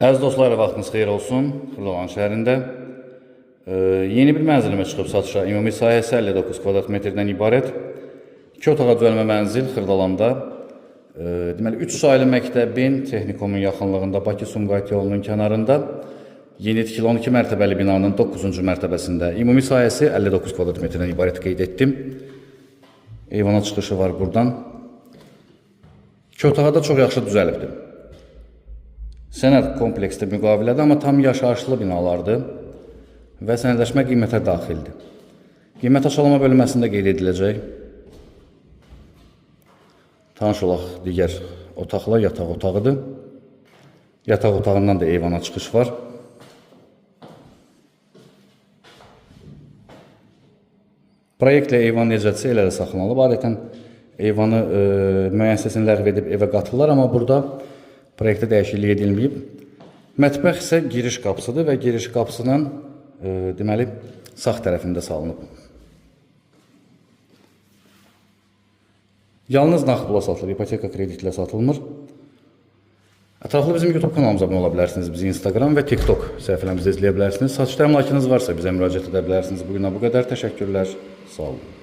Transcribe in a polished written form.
Əziz dostlar, vaxtınız xeyir olsun. Xırdalan şəhərində yeni bir mənzilimə çıxıb satışa. Ümumi sahəsi 59 kvadrat metrdən ibarət. 2 otağa düzəlmə mənzil Xırdalanda. Deməli, 3 saylı məktəbin texnikumun yaxınlığında, Bakı-Sumqayıt yolunun kənarında yeni tikili 12 mərtəbəli binanın 9-cu mərtəbəsində. Ümumi sahəsi 59 kvadrat metrdən ibarət qeyd etdim. Eyvana çıxışı var buradan. 2 otağa da çox yaxşı düzəlibdir. Sənəd kompleksdə müqavilədir, amma tam yaşayışlı binalardır və sənədləşmə qiymətə daxildir. Qiymət aşılama bölməsində qeyd ediləcək. Tanış olaq digər otaqla yataq otağıdır. Yataq otağından da eyvana çıxış var. Proyektlə eyvan necədirsə elə də saxlanılıb. Adətən eyvanı müəyyənsəsini ləğv edib evə qatırlar, amma burada proyektdə dəyişiklik edilməyib. Mətbəx isə giriş qapısıdır və giriş qapısının deməli sağ tərəfində salınıb. Yalnız nağd pula satılır, ipoteka kreditlə satılmır. Ətraflı bizim YouTube kanalımıza abunə ola bilərsiniz. Bizi Instagram və TikTok səhifələrimizdə izləyə bilərsiniz. Satışda əmlakınız varsa bizə müraciət edə bilərsiniz. Bugünə bu qədər. Təşəkkürlər. Sağ olun.